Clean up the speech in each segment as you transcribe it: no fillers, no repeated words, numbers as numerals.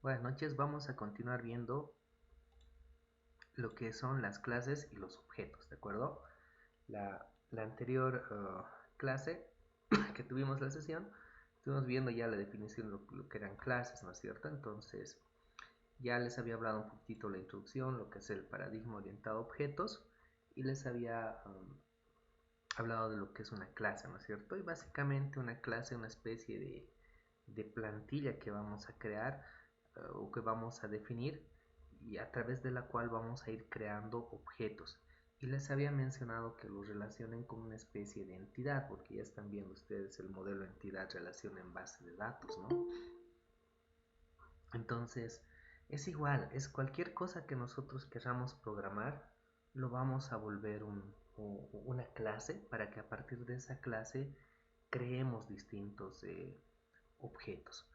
Buenas noches, vamos a continuar viendo lo que son las clases y los objetos, ¿de acuerdo? La anterior clase que tuvimos la sesión, estuvimos viendo ya la definición de lo que eran clases, ¿no es cierto? Entonces, ya les había hablado un poquito la introducción, lo que es el paradigma orientado a objetos, y les había hablado de lo que es una clase, ¿no es cierto? Y básicamente una clase es una especie de plantilla que vamos a crear o que vamos a definir y a través de la cual vamos a ir creando objetos. Y les había mencionado que los relacionen con una especie de entidad, porque ya están viendo ustedes el modelo entidad-relación en base de datos, ¿no? Entonces, es igual, es cualquier cosa que nosotros queramos programar, lo vamos a volver una clase para que a partir de esa clase creemos distintos objetos.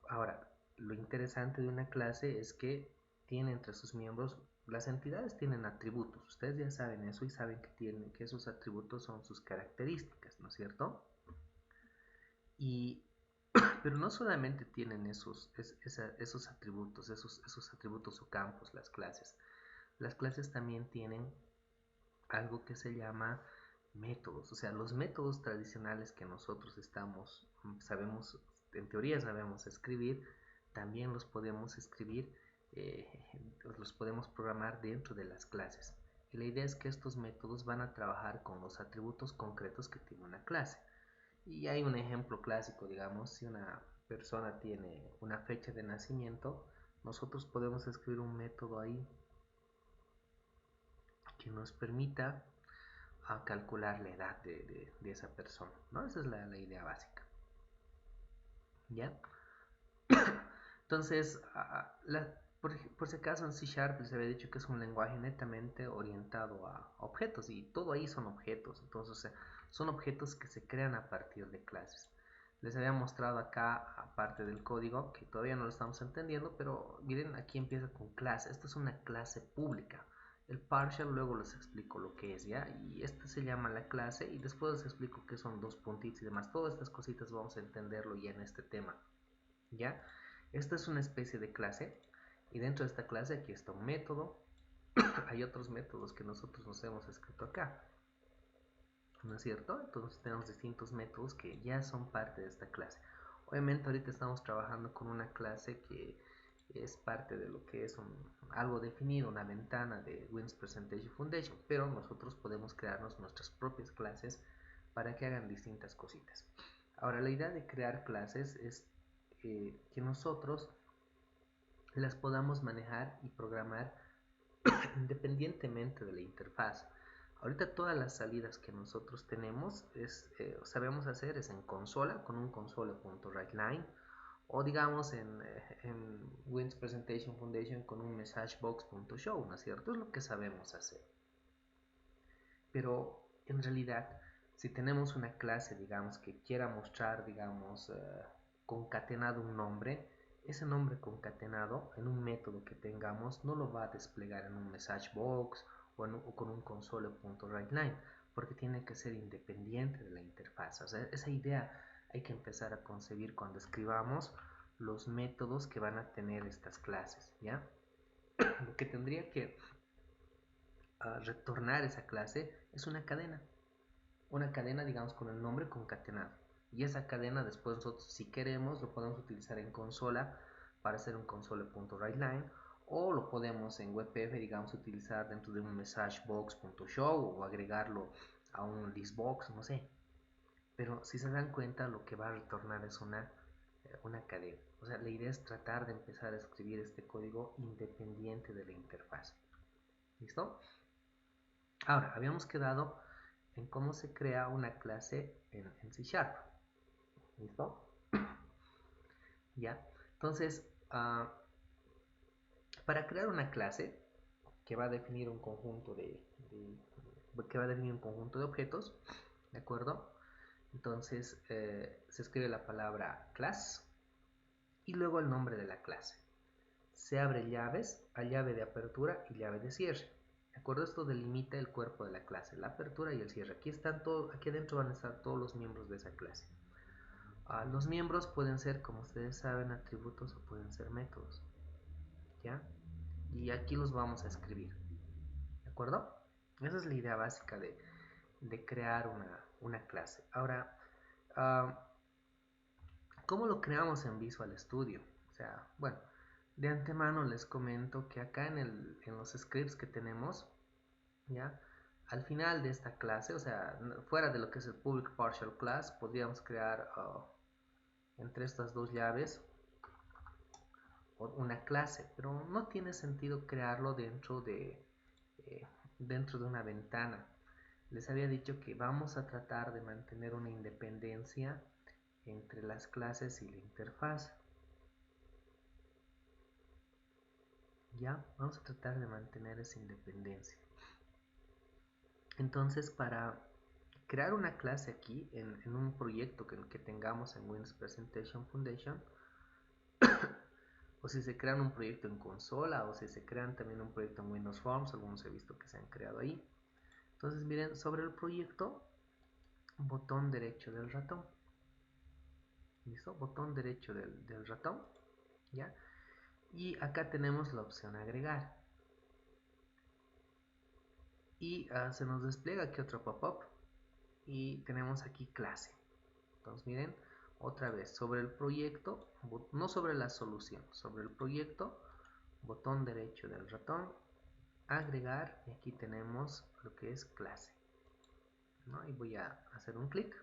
Ahora, lo interesante de una clase es que tiene entre sus miembros, las entidades tienen atributos. Ustedes ya saben eso y saben que esos atributos son sus características, ¿no es cierto? Y, pero no solamente tienen esos atributos, esos atributos o campos las clases. Las clases también tienen algo que se llama métodos. O sea, los métodos tradicionales que nosotros sabemos, en teoría sabemos escribir, también los podemos escribir, eh, los podemos programar dentro de las clases. Y la idea es que estos métodos van a trabajar con los atributos concretos que tiene una clase. Y hay un ejemplo clásico, digamos, si una persona tiene una fecha de nacimiento, nosotros podemos escribir un método ahí que nos permita a calcular la edad de esa persona, ¿no? Esa es la idea básica, ¿ya? Entonces, por si acaso en C Sharp les había dicho que es un lenguaje netamente orientado a objetos y todo ahí son objetos, entonces o sea, son objetos que se crean a partir de clases. Les había mostrado acá, aparte del código, que todavía no lo estamos entendiendo, pero miren, aquí empieza con clase. Esta es una clase pública. El partial luego les explico lo que es, ¿ya? Y esta se llama la clase y después les explico qué son dos puntitos y demás. Todas estas cositas vamos a entenderlo ya en este tema, ¿ya? Esta es una especie de clase y dentro de esta clase aquí está un método. Hay otros métodos que nosotros nos hemos escrito acá, ¿no es cierto? Entonces tenemos distintos métodos que ya son parte de esta clase. Obviamente ahorita estamos trabajando con una clase que es parte de lo que es algo definido, una ventana de Wins Presentation Foundation, pero nosotros podemos crearnos nuestras propias clases para que hagan distintas cositas. Ahora, la idea de crear clases es que nosotros las podamos manejar y programar independientemente de la interfaz. Ahorita todas las salidas que nosotros tenemos sabemos hacer es en consola con un console.writeLine o digamos en Wins Presentation Foundation con un messagebox.show, ¿no es cierto? Es lo que sabemos hacer. Pero en realidad, si tenemos una clase, digamos, que quiera mostrar, digamos, concatenado un nombre, ese nombre concatenado en un método que tengamos no lo va a desplegar en un message box o con un console.writeLine, porque tiene que ser independiente de la interfaz. O sea, esa idea hay que empezar a concebir cuando escribamos los métodos que van a tener estas clases, ¿ya? Lo que tendría que retornar esa clase es una cadena digamos con el nombre concatenado, y esa cadena después nosotros si queremos lo podemos utilizar en consola para hacer un console.writeLine o lo podemos en WebF digamos utilizar dentro de un messagebox.show o agregarlo a un listbox, no sé, pero si se dan cuenta lo que va a retornar es una cadena. O sea, la idea es tratar de empezar a escribir este código independiente de la interfaz. ¿Listo? Ahora, habíamos quedado en cómo se crea una clase en C Sharp. ¿Listo? ¿Ya? Entonces, para crear una clase que va a definir un conjunto que va a definir un conjunto de objetos, ¿de acuerdo? Entonces, se escribe la palabra class y luego el nombre de la clase. Se abre llaves a llave de apertura y llave de cierre. ¿De acuerdo? Esto delimita el cuerpo de la clase, la apertura y el cierre. Aquí adentro van a estar todos los miembros de esa clase. Los miembros pueden ser, como ustedes saben, atributos o pueden ser métodos, ¿ya? Y aquí los vamos a escribir, ¿de acuerdo? Esa es la idea básica de crear una clase. Ahora, uh, ¿cómo lo creamos en Visual Studio? O sea, bueno, de antemano les comento que acá en los scripts que tenemos, ¿ya? Al final de esta clase, o sea, fuera de lo que es el public partial class, podríamos crear entre estas dos llaves una clase, pero no tiene sentido crearlo eh, dentro de una ventana. Les había dicho que vamos a tratar de mantener una independencia entre las clases y la interfaz. Ya, vamos a tratar de mantener esa independencia. Entonces, para crear una clase aquí en un proyecto que tengamos en Windows Presentation Foundation, o si se crean un proyecto en consola, o si se crean también un proyecto en Windows Forms, algunos he visto que se han creado ahí. Entonces miren, sobre el proyecto, botón derecho del ratón. ¿Listo? Botón derecho del ratón, ¿ya? Y acá tenemos la opción agregar. Y se nos despliega aquí otro pop-up. Y tenemos aquí clase. Entonces miren, otra vez, sobre el proyecto, no sobre la solución, sobre el proyecto, botón derecho del ratón, agregar, y aquí tenemos lo que es clase, ¿no? Y voy a hacer un clic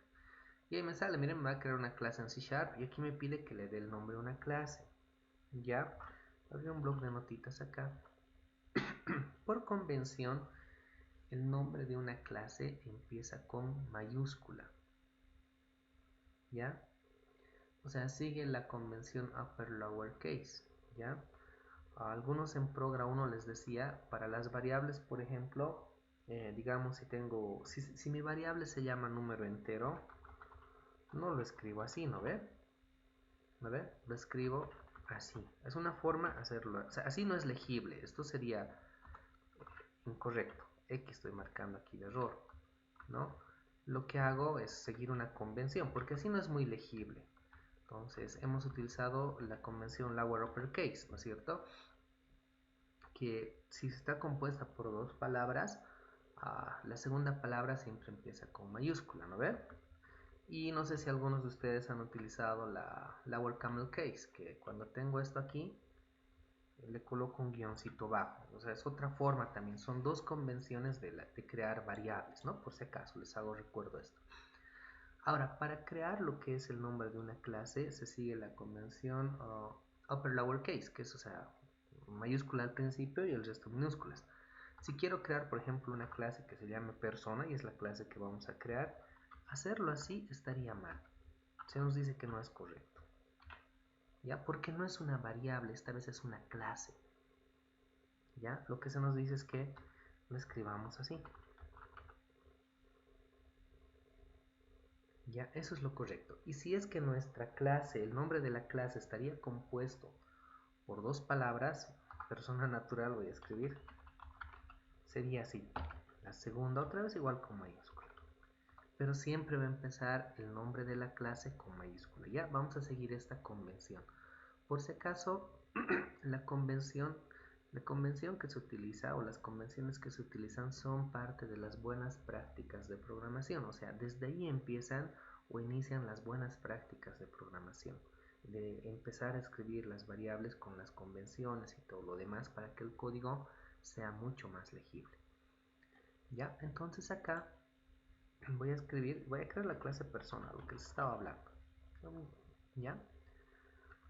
y ahí me sale, miren, me va a crear una clase en C# y aquí me pide que le dé el nombre a una clase. Ya, abrí un bloc de notitas acá. Por convención, el nombre de una clase empieza con mayúscula, ¿ya? O sea, sigue la convención upper lower case, ¿ya? A algunos en Progra 1 les decía, para las variables, por ejemplo, digamos si mi variable se llama número entero, no lo escribo así, ¿no ve? ¿No ve? Lo escribo así. Es una forma de hacerlo. O sea, así no es legible. Esto sería incorrecto. X estoy marcando aquí de error, ¿no? Lo que hago es seguir una convención, porque así no es muy legible. Entonces, hemos utilizado la convención lower uppercase, ¿no es cierto? Que si está compuesta por dos palabras, la segunda palabra siempre empieza con mayúscula, ¿no ve? Y no sé si algunos de ustedes han utilizado la lower camel case, que cuando tengo esto aquí, le coloco un guioncito bajo. O sea, es otra forma también. Son dos convenciones de crear variables, ¿no? Por si acaso les hago recuerdo esto. Ahora, para crear lo que es el nombre de una clase, se sigue la convención upper lower case, que es, o sea, mayúscula al principio y el resto minúsculas. Si quiero crear, por ejemplo, una clase que se llame persona, y es la clase que vamos a crear, hacerlo así estaría mal. Se nos dice que no es correcto, ¿ya? Porque no es una variable, esta vez es una clase, ¿ya? Lo que se nos dice es que lo escribamos así, ¿ya? Eso es lo correcto. Y si es que nuestra clase, el nombre de la clase estaría compuesto por dos palabras, persona natural voy a escribir, sería así. La segunda otra vez igual con mayúscula. Pero siempre va a empezar el nombre de la clase con mayúscula. Ya vamos a seguir esta convención. Por si acaso, la convención que se utiliza o las convenciones que se utilizan son parte de las buenas prácticas de programación. O sea, desde ahí empiezan o inician las buenas prácticas de programación. De empezar a escribir las variables con las convenciones y todo lo demás para que el código sea mucho más legible. Ya, entonces acá voy a crear la clase persona, lo que les estaba hablando. ¿Ya?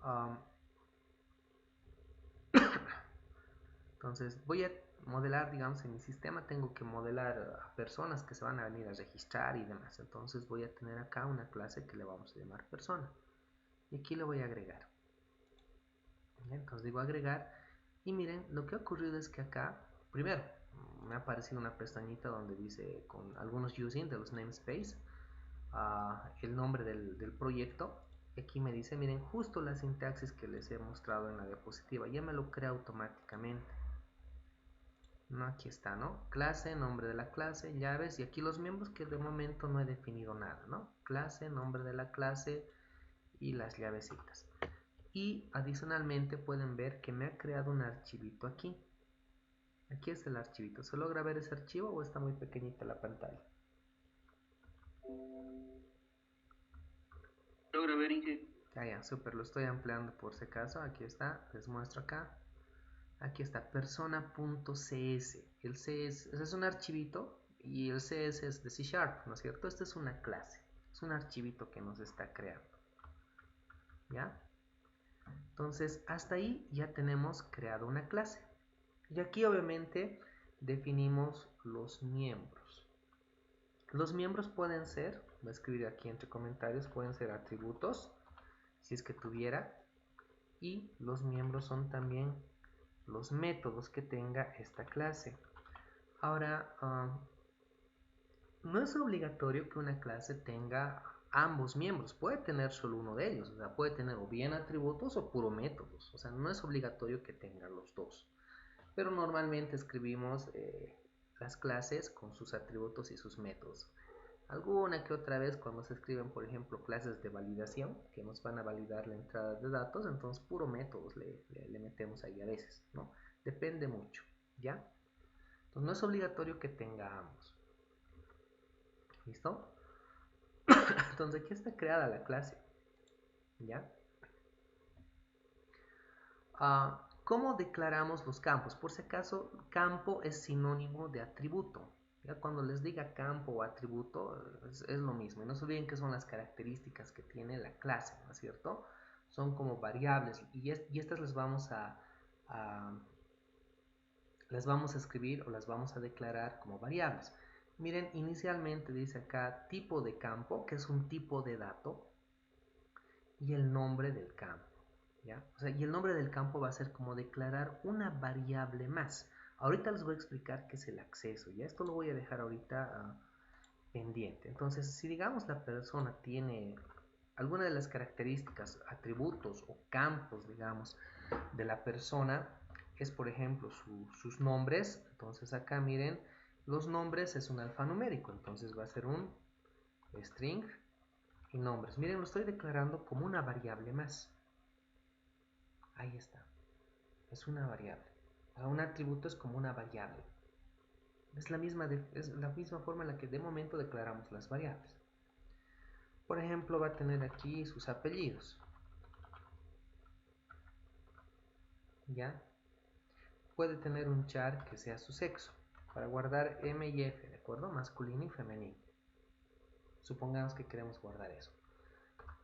Um, entonces voy a modelar, digamos, en mi sistema tengo que modelar a personas que se van a venir a registrar y demás. Entonces voy a tener acá una clase que le vamos a llamar persona. Y aquí le voy a agregar. ¿Ya? Entonces digo agregar. Y miren, lo que ha ocurrido es que acá, primero, me ha aparecido una pestañita donde dice con algunos using de los namespace, el nombre del proyecto. Y aquí me dice, miren, justo la sintaxis que les he mostrado en la diapositiva, ya me lo crea automáticamente. No, aquí está, ¿no? Clase, nombre de la clase, llaves, y aquí los miembros que de momento no he definido nada, ¿no? Clase, nombre de la clase, y las llavecitas. Y adicionalmente pueden ver que me ha creado un archivito aquí. Aquí es el archivito. ¿Se logra ver ese archivo o está muy pequeñita la pantalla? Logra ver, Inge. Ya, súper, lo estoy ampliando por si acaso. Aquí está, les muestro acá. Aquí está, persona.cs. El CS es un archivito y el CS es de C Sharp, ¿no es cierto? Esta es una clase, es un archivito que nos está creando. ¿Ya? Entonces, hasta ahí ya tenemos creado una clase. Y aquí obviamente definimos los miembros. Los miembros pueden ser, voy a escribir aquí entre comentarios, pueden ser atributos, si es que tuviera, y los miembros son también los métodos que tenga esta clase. Ahora, no es obligatorio que una clase tenga ambos miembros, puede tener solo uno de ellos, o sea, puede tener o bien atributos o puro métodos, o sea, no es obligatorio que tenga los dos, pero normalmente escribimos las clases con sus atributos y sus métodos. Alguna que otra vez cuando se escriben, por ejemplo, clases de validación, que nos van a validar la entrada de datos, entonces puro métodos le metemos ahí a veces, ¿no? Depende mucho, ¿ya? Entonces no es obligatorio que tenga ambos. ¿Listo? Entonces aquí está creada la clase, ¿ya? ¿Cómo declaramos los campos? Por si acaso, campo es sinónimo de atributo. Ya cuando les diga campo o atributo es lo mismo. Y no se olviden que son las características que tiene la clase, ¿no es cierto? Son como variables y estas las vamos a escribir o las vamos a declarar como variables. Miren, inicialmente dice acá tipo de campo, que es un tipo de dato, y el nombre del campo. ¿Ya? O sea, y el nombre del campo va a ser como declarar una variable más. Ahorita les voy a explicar qué es el acceso. Ya esto lo voy a dejar ahorita pendiente. Entonces, si digamos la persona tiene alguna de las características, atributos o campos, digamos, de la persona, es por ejemplo sus nombres. Entonces acá miren, los nombres es un alfanumérico. Entonces va a ser un string y nombres. Miren, lo estoy declarando como una variable más. Ahí está. Es una variable. Un atributo es como una variable. Es la misma forma en la que de momento declaramos las variables. Por ejemplo, va a tener aquí sus apellidos. ¿Ya? Puede tener un char que sea su sexo. Para guardar M y F, ¿de acuerdo? Masculino y femenino. Supongamos que queremos guardar eso.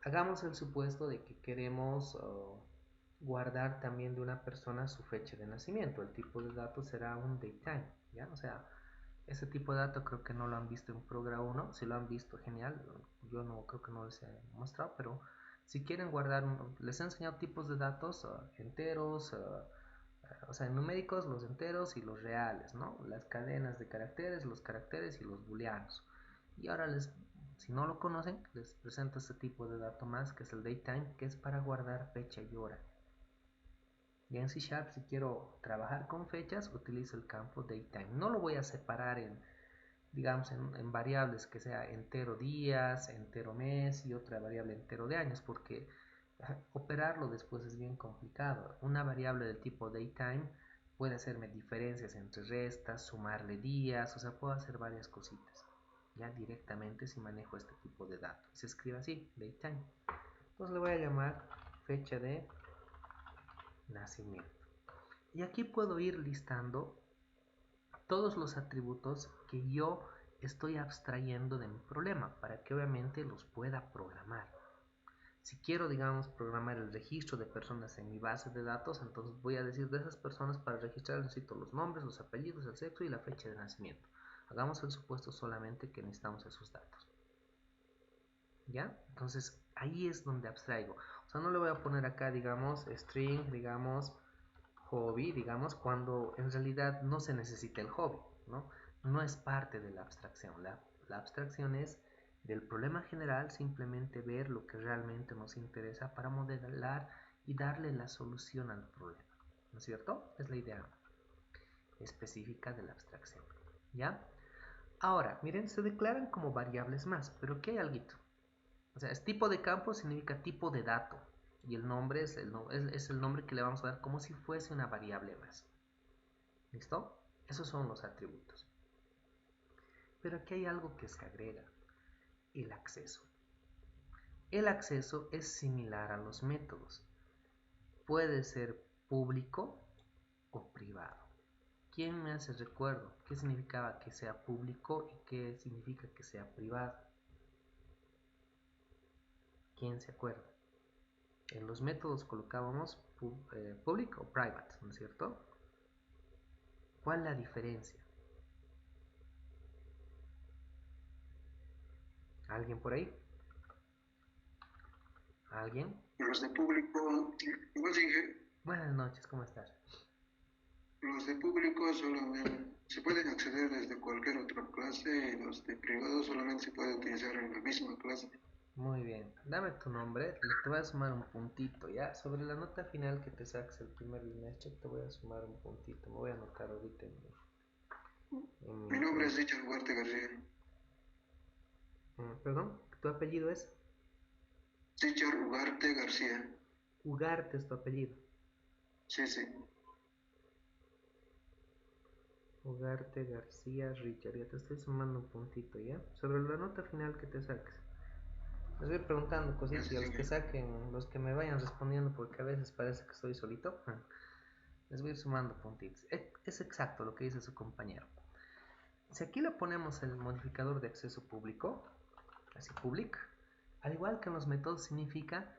Hagamos el supuesto de que queremos guardar también de una persona su fecha de nacimiento. El tipo de datos será un datetime, ¿ya? O sea, ese tipo de datos creo que no lo han visto en Progra 1. Si lo han visto, genial. Yo no creo que no les he mostrado, pero si quieren guardar, les he enseñado tipos de datos enteros, o sea, numéricos, los enteros y los reales, ¿no? Las cadenas de caracteres, los caracteres y los booleanos. Y ahora si no lo conocen, les presento este tipo de dato más, que es el datetime, que es para guardar fecha y hora. Y en C Sharp, si quiero trabajar con fechas, utilizo el campo datetime. No lo voy a separar digamos, en variables que sea entero días, entero mes y otra variable entero de años, porque operarlo después es bien complicado. Una variable del tipo datetime puede hacerme diferencias entre restas, sumarle días, o sea, puedo hacer varias cositas ya directamente si manejo este tipo de datos. Se escribe así, datetime. Entonces le voy a llamar fecha de nacimiento. Y aquí puedo ir listando todos los atributos que yo estoy abstrayendo de mi problema para que obviamente los pueda programar. Si quiero, digamos, programar el registro de personas en mi base de datos, entonces voy a decir de esas personas para registrar necesito los nombres, los apellidos, el sexo y la fecha de nacimiento. Hagamos el supuesto solamente que necesitamos esos datos. ¿Ya? Entonces ahí es donde abstraigo. O sea, no le voy a poner acá, digamos, string, digamos, hobby, digamos, cuando en realidad no se necesita el hobby, ¿no? No es parte de la abstracción. La abstracción es del problema general, simplemente ver lo que realmente nos interesa para modelar y darle la solución al problema, ¿no es cierto? Es la idea específica de la abstracción, ¿ya? Ahora, miren, se declaran como variables más, pero ¿qué hay algo? O sea, es tipo de campo significa tipo de dato. Y el nombre es el nombre que le vamos a dar como si fuese una variable más. ¿Listo? Esos son los atributos. Pero aquí hay algo que se agrega, el acceso. El acceso es similar a los métodos. Puede ser público o privado. ¿Quién me hace recuerdo? ¿Qué significaba que sea público y qué significa que sea privado? ¿Quién se acuerda? En los métodos colocábamos public o private, ¿no es cierto? ¿Cuál es la diferencia? ¿Alguien por ahí? ¿Alguien? Los de público, igual dije, Buenas noches, ¿cómo estás? los de público solamente se pueden acceder desde cualquier otra clase y los de privado solamente se puede utilizar en la misma clase. Muy bien, dame tu nombre, te voy a sumar un puntito, ¿ya? Sobre la nota final que te saques el primer bimestre, te voy a sumar un puntito, me voy a anotar ahorita Mi nombre en es Richard Huarte García. perdón, ¿tu apellido es? Richard Ugarte García. Ugarte es tu apellido. Sí, sí. Ugarte García Richard, ya te estoy sumando un puntito, ¿ya? Sobre la nota final que te saques. Les voy preguntando cositas y a Gracias, los que señor. saquen, los que me vayan respondiendo, porque a veces parece que estoy solito, les voy a ir sumando puntitos. Es exacto lo que dice su compañero. Si aquí le ponemos el modificador de acceso público, así public, al igual que en los métodos significa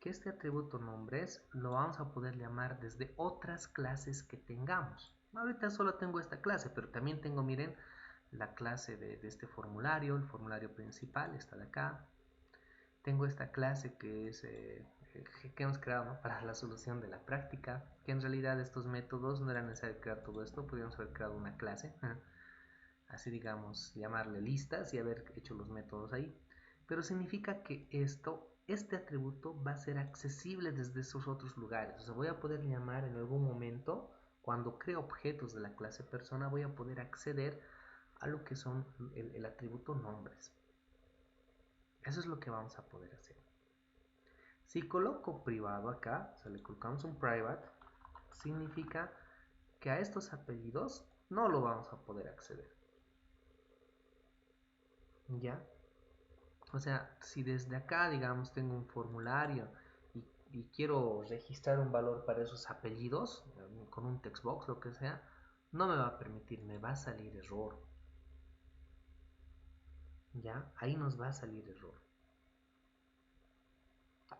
que este atributo nombres lo vamos a poder llamar desde otras clases que tengamos. Ahorita solo tengo esta clase, pero también tengo, miren, la clase de este formulario, el formulario principal está de acá. Tengo esta clase que es que hemos creado, ¿no?, para la solución de la práctica, que en realidad estos métodos no era necesario crear todo esto, podríamos haber creado una clase, así digamos, llamarle listas y haber hecho los métodos ahí. Pero significa que este atributo va a ser accesible desde esos otros lugares. O sea, voy a poder llamar en algún momento, cuando creo objetos de la clase persona, voy a poder acceder a lo que son el atributo nombres. Eso es lo que vamos a poder hacer. Si coloco privado acá, o sea, le colocamos un private, significa que a estos apellidos no lo vamos a poder acceder. ¿Ya? O sea, si desde acá, digamos, tengo un formulario y quiero registrar un valor para esos apellidos, con un textbox, lo que sea, no me va a permitir, me va a salir error. ¿Ya? Ahí nos va a salir error.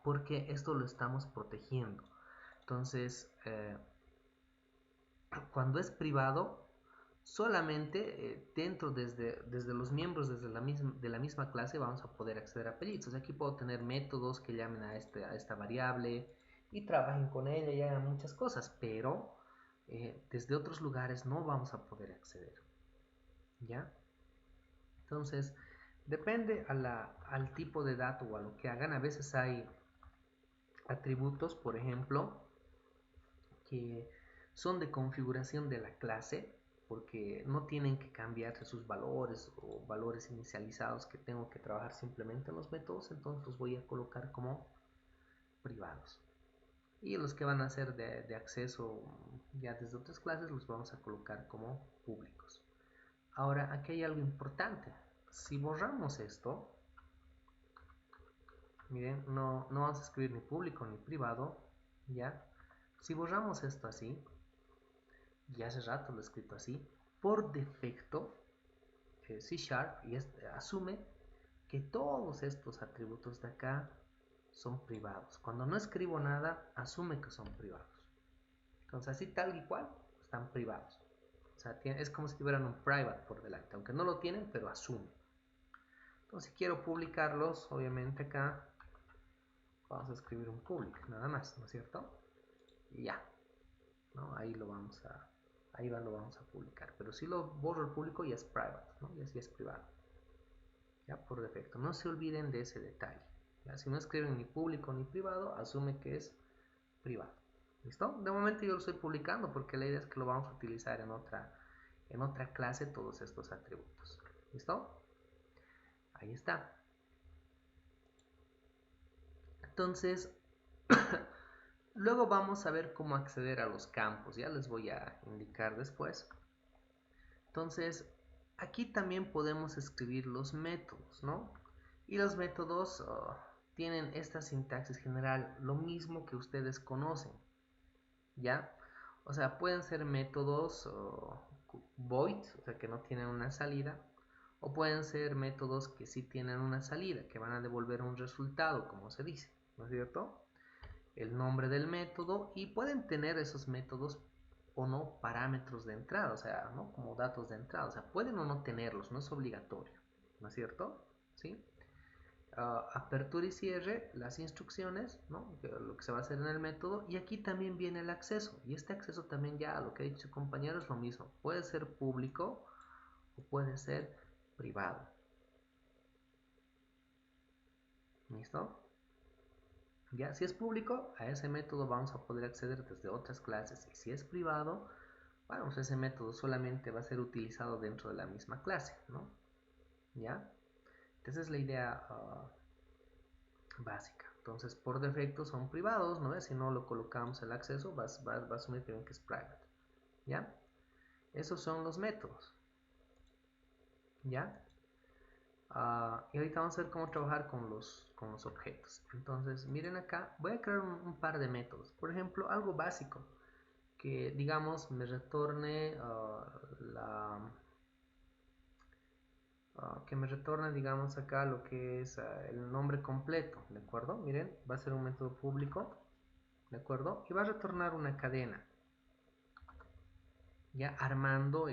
Porque esto lo estamos protegiendo. Entonces, cuando es privado, solamente dentro, desde los miembros de la misma clase, vamos a poder acceder a apellidos. O sea, aquí puedo tener métodos que llamen a esta variable y trabajen con ella y hagan muchas cosas, pero desde otros lugares no vamos a poder acceder. ¿Ya? Entonces, depende al tipo de dato o a lo que hagan. A veces hay atributos, por ejemplo, que son de configuración de la clase, porque no tienen que cambiarse sus valores o valores inicializados que tengo que trabajar simplemente en los métodos, entonces los voy a colocar como privados. Y los que van a ser de acceso ya desde otras clases los vamos a colocar como públicos. Ahora, aquí hay algo importante. Si borramos esto, miren, no vamos a escribir ni público ni privado, ¿ya? Si borramos esto así, y hace rato lo he escrito así, por defecto C Sharp asume que todos estos atributos de acá son privados. Cuando no escribo nada, asume que son privados. Entonces así tal y cual están privados. O sea, es como si tuvieran un private por delante, aunque no lo tienen, pero asume. Entonces si quiero publicarlos, obviamente acá vamos a escribir un public, nada más, ¿no es cierto? Y ya, ¿no? Ahí lo vamos a publicar. Pero si lo borro el público ya es private, ¿no? Y así es privado. Ya por defecto. No se olviden de ese detalle. ¿Ya? Si no escriben ni público ni privado, asume que es privado. ¿Listo? De momento yo lo estoy publicando porque la idea es que lo vamos a utilizar en otra clase todos estos atributos. ¿Listo? Ahí está. Entonces, luego vamos a ver cómo acceder a los campos, ya les voy a indicar después. Entonces, aquí también podemos escribir los métodos, ¿no? Y los métodos tienen esta sintaxis general, lo mismo que ustedes conocen, ¿ya? O sea, pueden ser métodos void, o sea, que no tienen una salida, o pueden ser métodos que sí tienen una salida, que van a devolver un resultado, como se dice, ¿no es cierto? El nombre del método, y pueden tener esos métodos o no parámetros de entrada, o sea, ¿no? Como datos de entrada, o sea, pueden o no tenerlos, no es obligatorio, ¿no es cierto? ¿Sí? Apertura y cierre, las instrucciones, ¿no? Lo que se va a hacer en el método, y aquí también viene el acceso, y este acceso también, ya lo que ha dicho su compañero, es lo mismo, puede ser público o puede ser privado. ¿Listo? Ya, si es público, a ese método vamos a poder acceder desde otras clases, y si es privado, bueno, pues ese método solamente va a ser utilizado dentro de la misma clase, ¿no? ¿Ya? Esa es la idea básica. Entonces, por defecto son privados, ¿no? Si no lo colocamos el acceso, va a asumir que es private, ¿ya? Esos son los métodos, ¿ya? Y ahorita vamos a ver cómo trabajar con los objetos. Entonces, miren acá, voy a crear un par de métodos. Por ejemplo, algo básico, que digamos me retorne que me retorne, digamos, acá lo que es el nombre completo, ¿de acuerdo? Miren, va a ser un método público, ¿de acuerdo? Y va a retornar una cadena, ya armando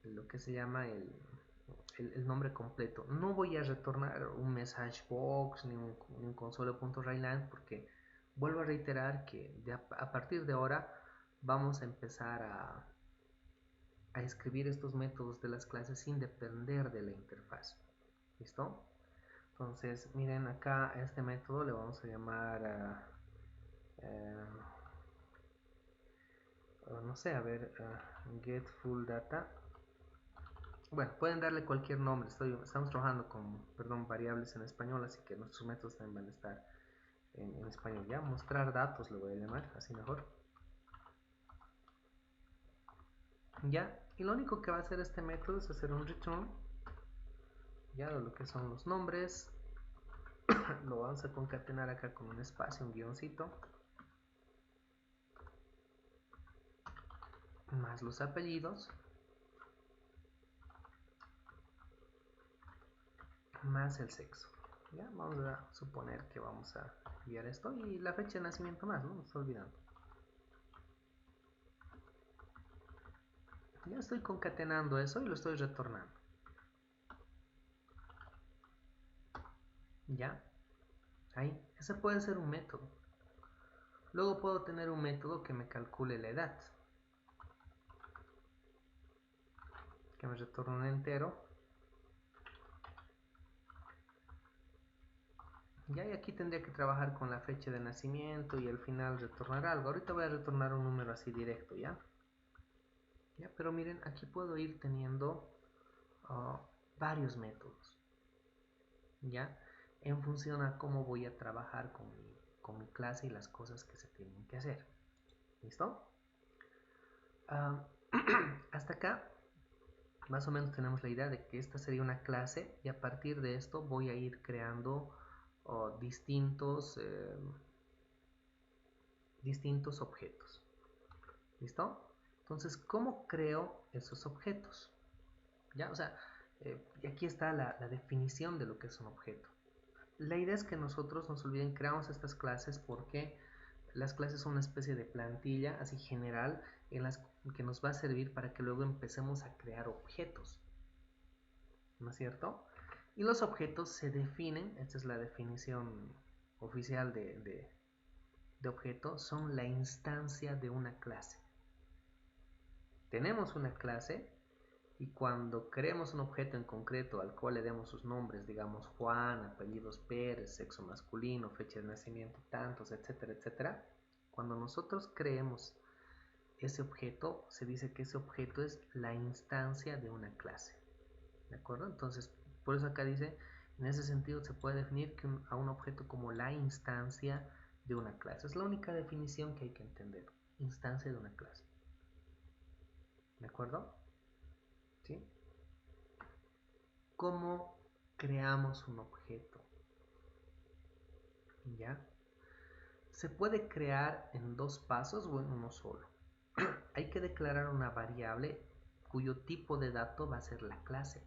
lo que se llama el nombre completo. No voy a retornar un message box ni un console.writeline, porque vuelvo a reiterar que a partir de ahora vamos a empezar a escribir estos métodos de las clases sin depender de la interfaz. ¿Listo? Entonces, miren acá a este método le vamos a llamar, no sé, a ver, get full data. Bueno, pueden darle cualquier nombre. Estamos trabajando con, perdón, variables en español, así que nuestros métodos también van a estar en español. Ya, mostrar datos le voy a llamar, así mejor. Ya, y lo único que va a hacer este método es hacer un return, ya, de lo que son los nombres. Lo vamos a concatenar acá con un espacio, un guioncito, más los apellidos, más el sexo. Ya, vamos a suponer que vamos a enviar esto, y la fecha de nacimiento más, no me estoy olvidando. Ya estoy concatenando eso y lo estoy retornando. Ya, ahí, ese puede ser un método. Luego puedo tener un método que me calcule la edad, que me retorne un entero. Ya, y aquí tendría que trabajar con la fecha de nacimiento y al final retornar algo. Ahorita voy a retornar un número así directo, ¿ya? Ya, pero miren, aquí puedo ir teniendo varios métodos, ¿ya? En función a cómo voy a trabajar con mi clase y las cosas que se tienen que hacer. ¿Listo? Hasta acá más o menos tenemos la idea de que esta sería una clase, y a partir de esto voy a ir creando distintos objetos. ¿Listo? Entonces, ¿cómo creo esos objetos? ¿Ya? O sea, y aquí está la definición de lo que es un objeto. La idea es que nosotros, nos olviden, creamos estas clases porque las clases son una especie de plantilla así general en las que nos va a servir para que luego empecemos a crear objetos, ¿no es cierto? Y los objetos se definen, esta es la definición oficial de objeto, son la instancia de una clase. Tenemos una clase, y cuando creemos un objeto en concreto al cual le demos sus nombres, digamos Juan, apellidos Pérez, sexo masculino, fecha de nacimiento tantos, etcétera, etcétera, cuando nosotros creemos ese objeto, se dice que ese objeto es la instancia de una clase. ¿De acuerdo? Entonces, por eso acá dice En ese sentido se puede definir a un objeto como la instancia de una clase. Es la única definición que hay que entender. Instancia de una clase. ¿De acuerdo? ¿Sí? ¿Cómo creamos un objeto? ¿Ya? Se puede crear en dos pasos o en uno solo. Hay que declarar una variable cuyo tipo de dato va a ser la clase.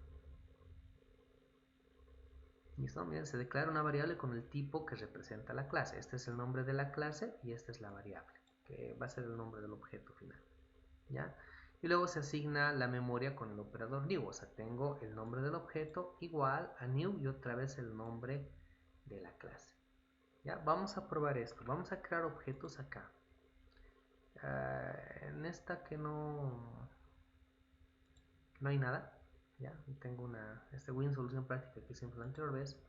¿Listo? Miren, se declara una variable con el tipo que representa la clase. Este es el nombre de la clase y esta es la variable, que va a ser el nombre del objeto final. ¿Ya? Y luego se asigna la memoria con el operador new. O sea, tengo el nombre del objeto igual a new y otra vez el nombre de la clase. ¿Ya? Vamos a probar esto. Vamos a crear objetos acá. En esta que no hay nada. ¿Ya? Tengo este Win solución práctica que siempre la anterior vez.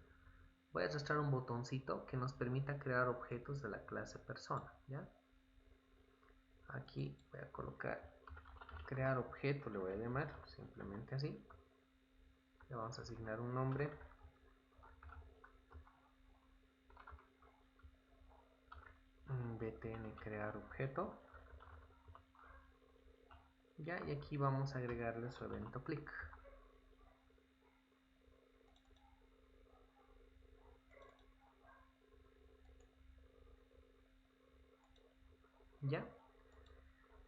Voy a arrastrar un botoncito que nos permita crear objetos de la clase persona. ¿Ya? Aquí voy a colocar crear objeto, le voy a llamar simplemente así. Le vamos a asignar un nombre. Btn crear objeto. Ya, y aquí vamos a agregarle su evento click. Ya.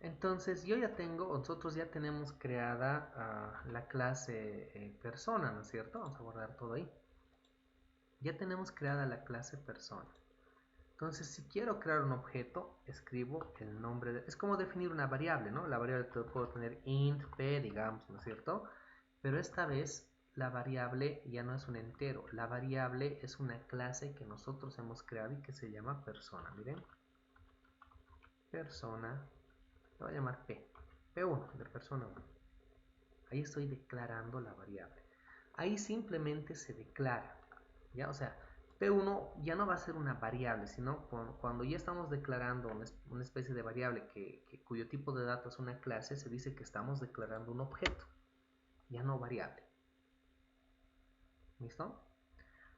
Entonces nosotros ya tenemos creada la clase persona, ¿no es cierto? Vamos a guardar todo ahí. Ya tenemos creada la clase persona. Entonces, si quiero crear un objeto, escribo el nombre. Es como definir una variable, ¿no? La variable puedo tener int, p, digamos, ¿no es cierto? Pero esta vez la variable ya no es un entero. La variable es una clase que nosotros hemos creado y que se llama persona. Miren. Persona. Le voy a llamar p. P1, de persona 1. Ahí estoy declarando la variable. Ahí simplemente se declara. ¿Ya? O sea, P1 ya no va a ser una variable, sino cuando ya estamos declarando una especie de variable cuyo tipo de datos es una clase, se dice que estamos declarando un objeto, ya no variable. ¿Listo?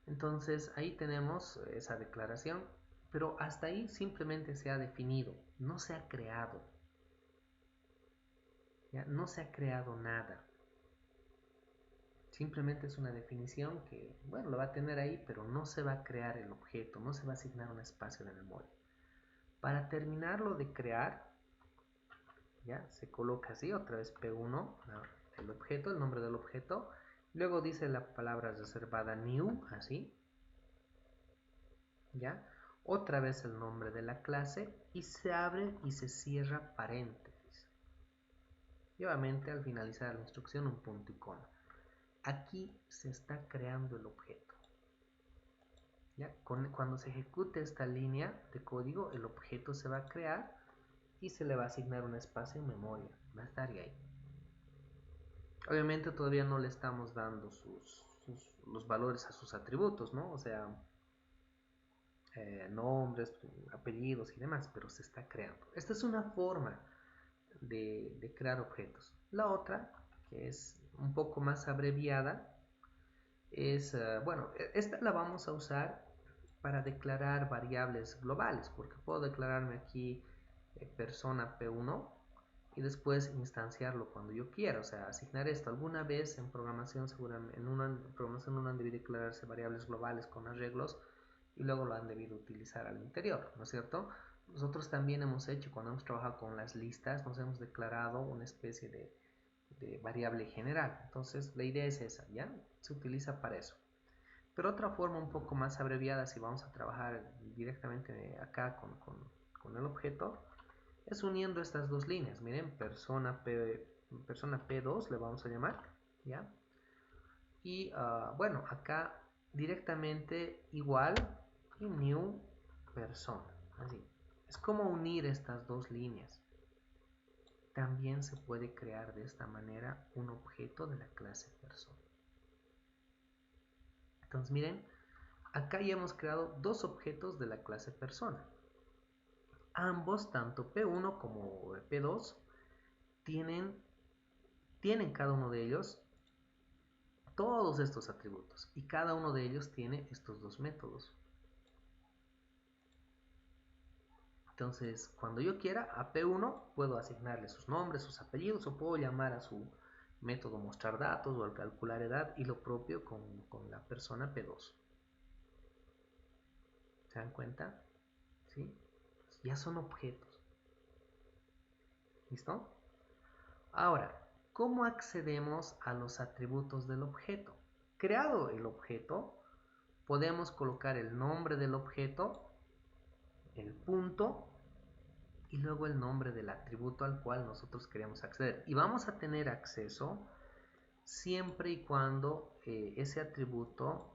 Entonces ahí tenemos esa declaración, pero hasta ahí simplemente se ha definido, no se ha creado. ¿Ya? No se ha creado nada. Simplemente es una definición que, bueno, lo va a tener ahí, pero no se va a crear el objeto, no se va a asignar un espacio de memoria. Para terminarlo de crear, ya se coloca así, otra vez P1, el objeto, el nombre del objeto, luego dice la palabra reservada new, así, ya, otra vez el nombre de la clase y se abre y se cierra paréntesis. Y obviamente al finalizar la instrucción un punto y coma. Aquí se está creando el objeto. ¿Ya? Cuando se ejecute esta línea de código, el objeto se va a crear y se le va a asignar un espacio en memoria. Va a estar ahí. Obviamente todavía no le estamos dando los valores a sus atributos, ¿no? O sea, nombres, apellidos y demás, pero se está creando. Esta es una forma de crear objetos. La otra, que es un poco más abreviada, es, bueno, esta la vamos a usar para declarar variables globales, porque puedo declararme aquí persona P1 y después instanciarlo cuando yo quiera, o sea, asignar esto. Alguna vez en programación, seguramente, en una programación no han debido declararse variables globales con arreglos y luego lo han debido utilizar al interior, ¿no es cierto? Nosotros también hemos hecho, cuando hemos trabajado con las listas, nos hemos declarado una especie de variable general. Entonces, la idea es esa, ¿ya? Se utiliza para eso. Pero otra forma un poco más abreviada, si vamos a trabajar directamente acá con el objeto, es uniendo estas dos líneas. Miren, persona P2 le vamos a llamar, ¿ya? Y bueno, acá directamente igual y new persona, así. Es como unir estas dos líneas. También se puede crear de esta manera un objeto de la clase persona. Entonces miren, acá ya hemos creado dos objetos de la clase persona. Ambos, tanto P1 como P2, tienen cada uno de ellos todos estos atributos y cada uno de ellos tiene estos dos métodos. Entonces, cuando yo quiera, a P1 puedo asignarle sus nombres, sus apellidos, o puedo llamar a su método mostrar datos o al calcular edad, y lo propio con la persona P2. ¿Se dan cuenta? ¿Sí? Ya son objetos. ¿Listo? Ahora, ¿cómo accedemos a los atributos del objeto? Creado el objeto, podemos colocar el nombre del objeto, el punto y luego el nombre del atributo al cual nosotros queremos acceder. Y vamos a tener acceso siempre y cuando ese atributo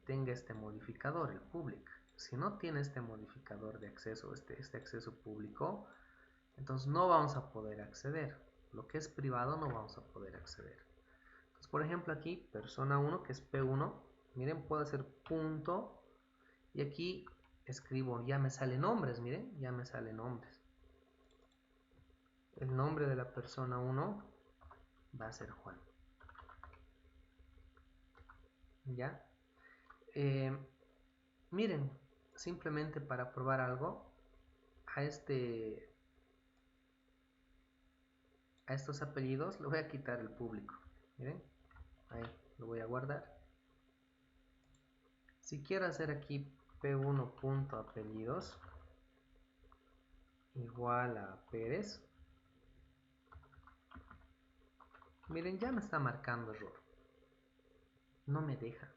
tenga este modificador, el public. Si no tiene este modificador de acceso, este acceso público, entonces no vamos a poder acceder. Lo que es privado no vamos a poder acceder. Entonces, por ejemplo, aquí, persona 1, que es P1, miren, puedo hacer punto, y aquí escribo, ya me salen nombres, miren, ya me salen nombres. El nombre de la persona 1 va a ser Juan. ¿Ya? Miren, simplemente para probar algo, a estos apellidos le voy a quitar el público. Miren, ahí lo voy a guardar. Si quiero hacer aquí p1.apellidos igual a Pérez, miren, ya me está marcando error. No me deja.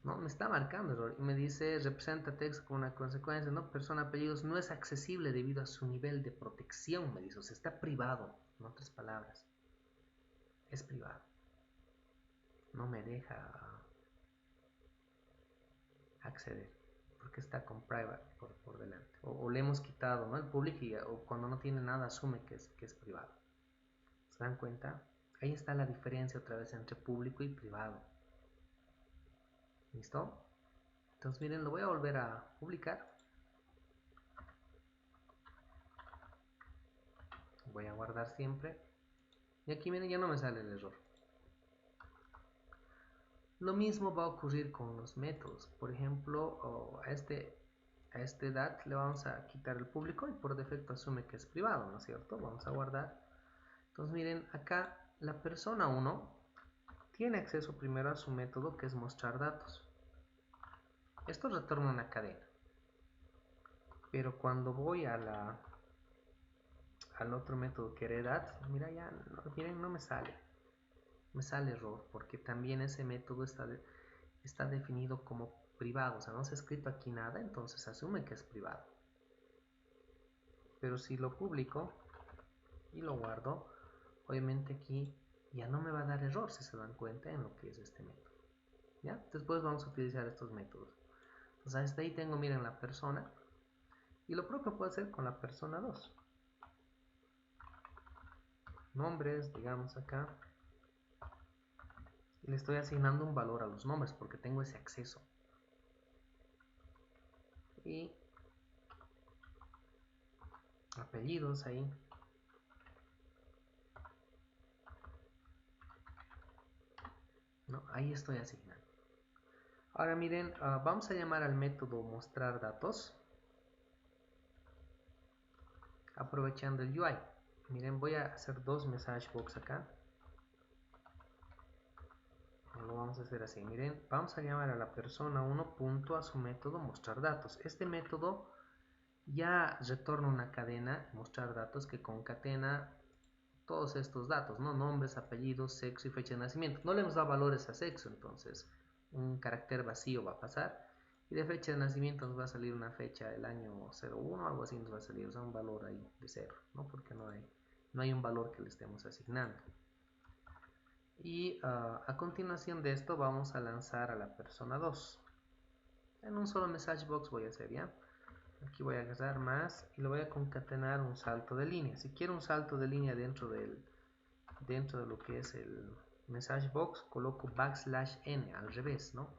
No, me está marcando error y me dice representa texto con una consecuencia, ¿no? Persona apellidos no es accesible debido a su nivel de protección, me dice, o sea, está privado, en otras palabras, es privado, no me deja acceder porque está con private por delante, o le hemos quitado, ¿no? El public, o cuando no tiene nada asume que es privado. ¿Se dan cuenta? Ahí está la diferencia otra vez entre público y privado. ¿Listo? Entonces miren, lo voy a volver a publicar. Voy a guardar siempre. Y aquí miren, ya no me sale el error. Lo mismo va a ocurrir con los métodos. Por ejemplo, a este dat le vamos a quitar el público y por defecto asume que es privado, ¿no es cierto? Vamos a guardar. Entonces miren, acá la persona 1 tiene acceso primero a su método, que es mostrar datos. Esto retorna una cadena. Pero cuando voy al otro método que era edad, mira, ya, miren, no me sale. Me sale error, porque también ese método está definido como privado. O sea, no se ha escrito aquí nada, entonces asume que es privado. Pero si lo publico y lo guardo, obviamente aquí ya no me va a dar error, si se dan cuenta, en lo que es este método. ¿Ya? Después vamos a utilizar estos métodos. Entonces hasta ahí tengo, miren, la persona. Y lo propio puedo hacer con la persona 2. Nombres, digamos acá. Y le estoy asignando un valor a los nombres porque tengo ese acceso. Y apellidos ahí. ¿No? Ahí estoy asignando. Ahora miren, vamos a llamar al método mostrar datos. Aprovechando el UI. Miren, voy a hacer dos message box acá. Lo vamos a hacer así. Miren, vamos a llamar a la persona 1 punto a su método mostrar datos. Este método ya retorna una cadena mostrar datos que concatena todos estos datos, ¿no? Nombres, apellidos, sexo y fecha de nacimiento. No le hemos dado valores a sexo, entonces un carácter vacío va a pasar. Y de fecha de nacimiento nos va a salir una fecha del año 01, algo así nos va a salir, o sea, un valor ahí de 0, ¿no? Porque no hay un valor que le estemos asignando. Y a continuación de esto vamos a lanzar a la persona 2. En un solo message box voy a hacer, ¿ya? Aquí voy a agarrar más y lo voy a concatenar un salto de línea. Si quiero un salto de línea dentro de lo que es el message box, coloco \n al revés, ¿no?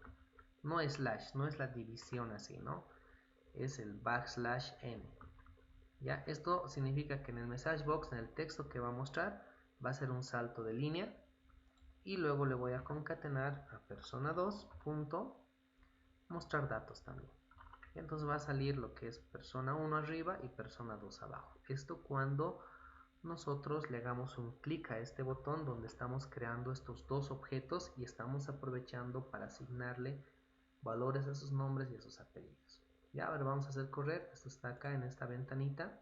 No es slash, no es la división así, ¿no? Es el \n. ¿Ya? Esto significa que en el message box, en el texto que va a mostrar, va a ser un salto de línea y luego le voy a concatenar a persona 2 punto mostrar datos también. Y entonces va a salir lo que es persona 1 arriba y persona 2 abajo. Esto cuando nosotros le hagamos un clic a este botón donde estamos creando estos dos objetos y estamos aprovechando para asignarle valores a sus nombres y a sus apellidos. Ya, ahora vamos a hacer correr, esto está acá en esta ventanita,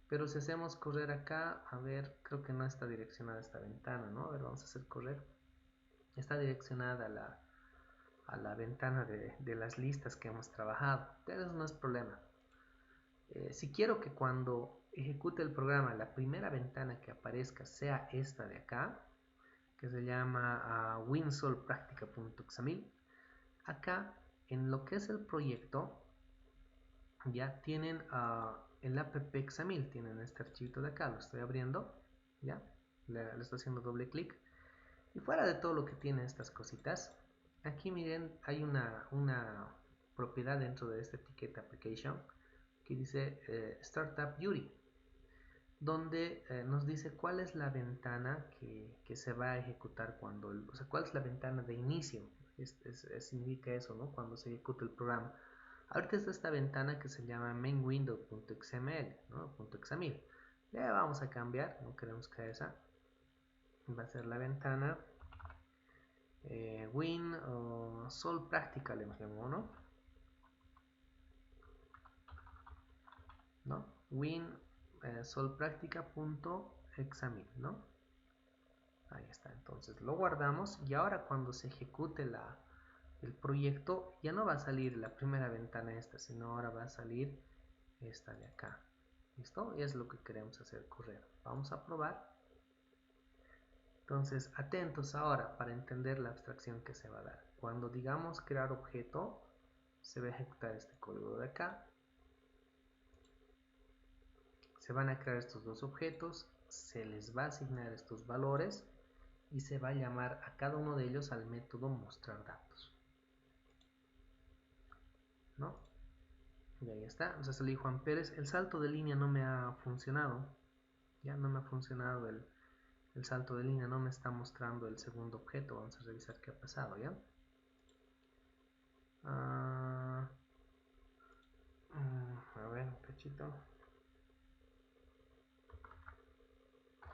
pero si hacemos correr acá, a ver, creo que no está direccionada esta ventana, ¿no? A ver, vamos a hacer correr. Está direccionada a la ventana de las listas que hemos trabajado, pero eso no es problema. Si quiero que cuando ejecute el programa la primera ventana que aparezca sea esta de acá, que se llama winsolpractica.xaml, acá en lo que es el proyecto ya tienen el app xaml, tienen este archivito de acá, lo estoy abriendo, ya le estoy haciendo doble clic y fuera de todo lo que tiene estas cositas, aquí miren hay una propiedad dentro de esta etiqueta application que dice Startup URI, donde nos dice cuál es la ventana que se va a ejecutar cuando, o sea, cuál es la ventana de inicio, significa eso, ¿no? Cuando se ejecuta el programa. Ahorita está esta ventana que se llama mainwindow.xml, ¿no? .xaml. Le vamos a cambiar, no queremos que esa, va a ser la ventana win o sol práctica le llamamos, ¿no? Win solpractica.xaml, ¿no? Ahí está, entonces lo guardamos y ahora cuando se ejecute el proyecto ya no va a salir la primera ventana esta, sino ahora va a salir esta de acá. ¿Listo? Y es lo que queremos hacer correr. Vamos a probar. Entonces, atentos ahora para entender la abstracción que se va a dar. Cuando digamos crear objeto, se va a ejecutar este código de acá. Se van a crear estos dos objetos, se les va a asignar estos valores y se va a llamar a cada uno de ellos al método mostrar datos, ¿no? Y ahí está, entonces salí Juan Pérez. El salto de línea no me ha funcionado, ya no me ha funcionado el salto de línea, no me está mostrando el segundo objeto. Vamos a revisar qué ha pasado, ¿ya? A ver, un cachito.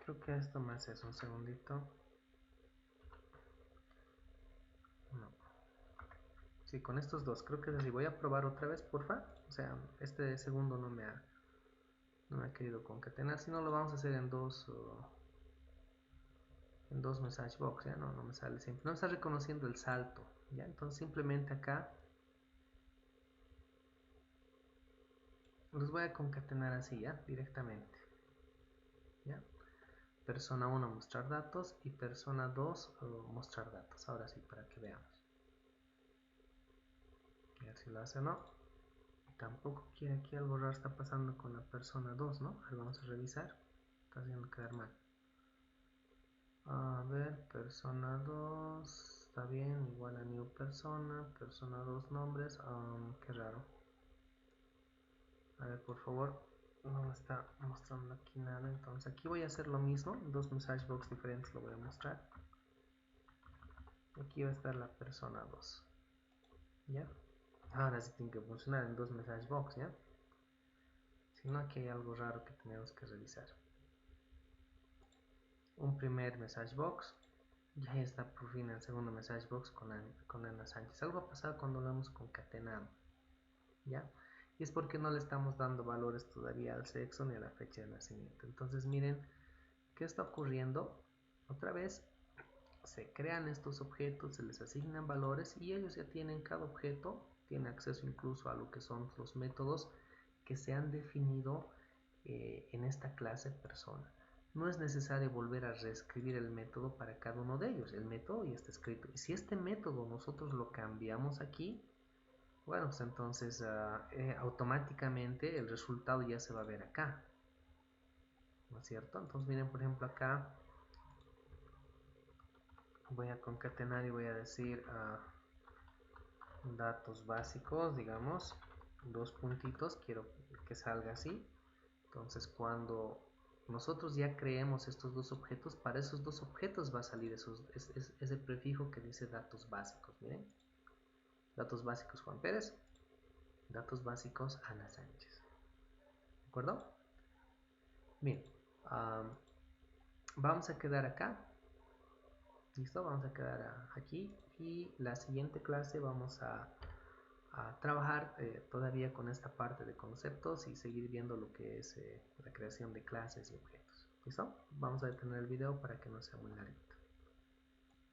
Creo que esto me hace eso, un segundito. No. Sí, con estos dos, creo que es así. Voy a probar otra vez, porfa. O sea, este segundo no me ha querido concatenar. Si no, lo vamos a hacer en dos message box, ¿ya? No me sale siempre. No está reconociendo el salto, ¿ya? Entonces simplemente acá los voy a concatenar así, ¿ya? Directamente, ¿ya? Persona 1 mostrar datos y persona 2 mostrar datos. Ahora sí, para que veamos. A ver si lo hace o no. Tampoco quiere aquí, algo raro está pasando con la persona 2, ¿no? A ver, vamos a revisar. Está haciendo quedar mal. A ver, persona 2 está bien, igual a new persona 2 nombres. Qué raro. A ver, por favor, no me está mostrando aquí nada. Entonces aquí voy a hacer lo mismo, dos message box diferentes lo voy a mostrar. Aquí va a estar la persona 2, ¿ya? Ahora sí tiene que funcionar en dos message box, ¿ya? Si no, aquí hay algo raro que tenemos que revisar. Un primer message box, ya está por fin el segundo message box con Ana Sánchez. Algo ha pasado cuando lo hemos concatenado, ¿ya? Y es porque no le estamos dando valores todavía al sexo ni a la fecha de nacimiento. Entonces miren qué está ocurriendo. Otra vez se crean estos objetos, se les asignan valores y ellos ya tienen, cada objeto tiene acceso incluso a lo que son los métodos que se han definido en esta clase persona. No es necesario volver a reescribir el método para cada uno de ellos, el método ya está escrito. Y si este método nosotros lo cambiamos aquí, bueno, pues entonces automáticamente el resultado ya se va a ver acá, ¿no es cierto? Entonces miren, por ejemplo, acá voy a concatenar y voy a decir datos básicos, digamos, dos puntitos, quiero que salga así. Entonces cuando nosotros ya creemos estos dos objetos, para esos dos objetos va a salir ese prefijo que dice datos básicos. Miren, datos básicos Juan Pérez, datos básicos Ana Sánchez. ¿De acuerdo? Bien, vamos a quedar acá. ¿Listo? Vamos a quedar aquí y la siguiente clase vamos a trabajar todavía con esta parte de conceptos y seguir viendo lo que es la creación de clases y objetos. ¿Listo? Vamos a detener el video para que no sea muy largo.